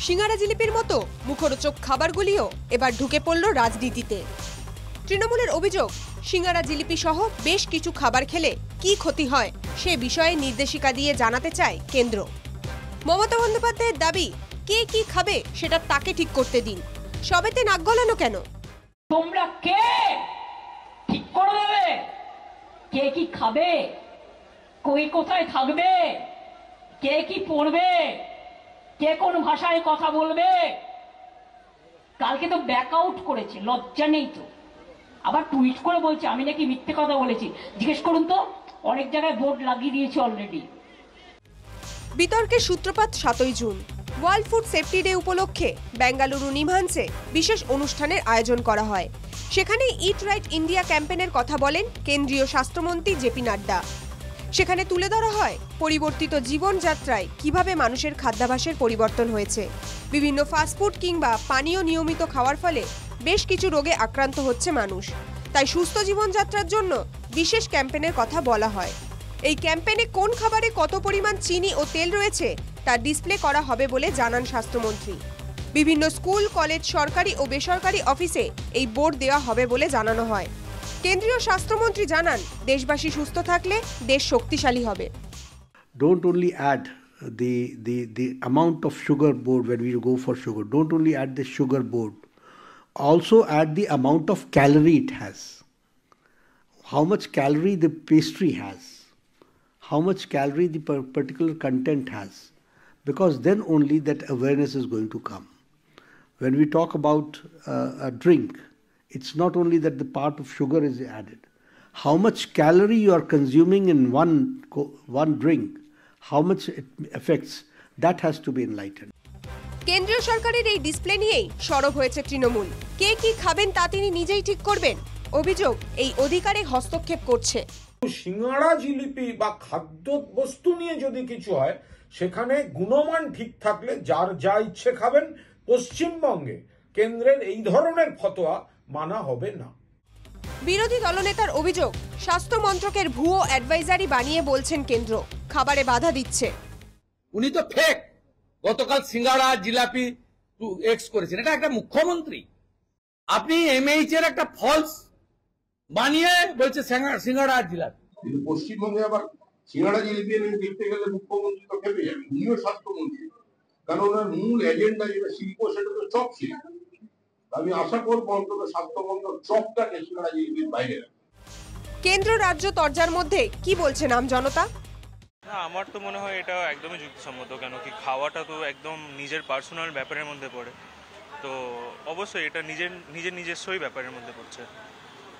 সিঙ্গারা জিলিপির মতো মুখরোচক খাবারগুলিও এবার ঢুকে পড়ল রাজনীতিতে। তৃণমূলের অভিযোগ, সিঙ্গারা জিলিপি সহ বেশ কিছু খাবার খেলে কি ক্ষতি হয় সে বিষয়ে নির্দেশিকা দিয়ে জানাতে চায় কেন্দ্র। মমতা বন্দ্যোপাধ্যায়ের দাবি, কে কি খাবে সেটা তাকে ঠিক করতে দিন, সবেতে নাক গলানো কেন? তোমরা কে ঠিক করে দেবে কে কি খাবে, কই কোথায় থাকবে, কে কি পড়বে, কে কোন ভাষায় কথা বলবে? কালকে তো ব্যাক আউট করেছে, লজ্জা নেই তো? আবার টুইট করে বলছে আমি নাকি মিথ্যে কথা বলেছি। জিজ্ঞেস করুন তো, অনেক জায়গায় বোর্ড লাগিয়ে দিয়েছে অলরেডি। বিতর্কের সূত্রপাত 7ই June. World food safety day উপলক্ষে বেঙ্গালুরু নিমহান্সে বিশেষ অনুষ্ঠানের আয়োজন করা হয়। সেখানে ইট রাইট ইন্ডিয়া ক্যাম্পেনের কথা বলেন কেন্দ্রীয় স্বাস্থ্যমন্ত্রী জেপি নাড্ডা। সেখানে তুলে ধরা হয় পরিবর্তিত জীবনযাত্রায় কিভাবে মানুষের খাদ্যাভ্যাসের পরিবর্তন হয়েছে। বিভিন্ন ফাস্টফুড কিংবা পানীয় নিয়মিত খাওয়ার ফলে বেশ কিছু রোগে আক্রান্ত হচ্ছে মানুষ। তাই সুস্থ জীবনযাত্রার জন্য বিশেষ ক্যাম্পেনের কথা বলা হয়। এই ক্যাম্পেনে কোন খাবারে কত পরিমাণ চিনি ও তেল রয়েছে তা ডিসপ্লে করা হবে বলে জানান স্বাস্থ্যমন্ত্রী। বিভিন্ন স্কুল, কলেজ, সরকারি ও বেসরকারি অফিসে এই বোর্ড দেওয়া হবে বলে জানানো হয়। কেন্দ্রীয় স্বাস্থ্যমন্ত্রী জানান, দেশবাসী সুস্থ থাকলে দেশ শক্তিশালী হবে। Don't only add the amount of sugar board when we go for sugar. Don't only add the sugar board. Also add the amount of calorie it has. How much calorie the pastry has. How much calorie the particular content has. Because then only that awareness is going to come. When we talk about a drink, it's not only that the part of sugar is added. How much calorie you are consuming in one drink, how much it affects, that has to be enlightened. কেন্দ্রীয় সরকারের এই display নিয়েই সরব হয়েছে তৃণমূল। কে কি খাবেন তা তিনি নিজেই ঠিক করবেন। অভিযোগ, এই অধিকারে হস্তক্ষেপ করছে। সিঙ্গারা জিলিপি বা খাদ্য বস্তু নিয়ে যদি কিছু হয়, সেখানে গুণমান ঠিক থাকলে যার যা ইচ্ছে খাবেন। পশ্চিমবঙ্গে কেন্দ্রের এই ধরনের ফতোয়া মানা হবে না। বিরোধী দলনেতার অভিযোগ, স্বাস্থ্য মন্ত্রকের ভুয়ো অ্যাডভাইজারি বানিয়ে বলছেন কেন্দ্র খাবারে বাধা দিচ্ছে। উনি তো ফেক। গতকাল সিঙ্গারা জিলাপি এক্স করেছেন, এটা একটা মুখ্যমন্ত্রী। আপনি এমএইচ এর একটা ফলস বানিয়ে বলছে সিঙ্গারা জিলাপি। কিন্তু পশ্চিমবঙ্গে আবার সিঙ্গারা জিলিপি দেখতে গেলে মুখ্যমন্ত্রী তো খেপে যাবে, উনিও স্বাস্থ্যমন্ত্রী। কারণ ওনার মূল এজেন্ডা যেটা শিল্প, সেটা তো চপ শিল্প। আমি আশা করবো অন্তত স্বাস্থ্যমন্ত্রক চপটাকে সিঙ্গারা জিলিপির বাইরে রাখবে। কেন্দ্র রাজ্য তরজার মধ্যে কি বলছে আম জনতা? না, আমার তো মনে হয় এটা একদমই যুক্তিসম্মত। কেন কি, খাওয়াটা তো একদম নিজের পার্সোনাল ব্যাপারের মধ্যে পড়ে। তো অবশ্যই এটা নিজস্বই ব্যাপারের মধ্যে পড়ছে।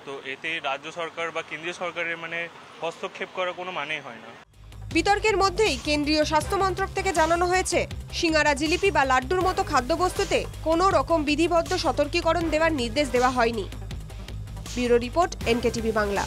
তো এতে রাজ্য সরকার বা কেন্দ্রীয় সরকারের হস্তক্ষেপ করার কোনো মানেই হয় না। বিতর্কের মধ্যেই কেন্দ্রীয় স্বাস্থ্য মন্ত্রক থেকে জানানো হয়েছে, সিঙ্গারা জিলিপি বা লাড্ডুর মতো খাদ্যবস্তুতে কোনো রকম বিধিবদ্ধ সতর্কীকরণ দেওয়ার নির্দেশ দেওয়া হয়নি। Bureau report, NKTV Bangla.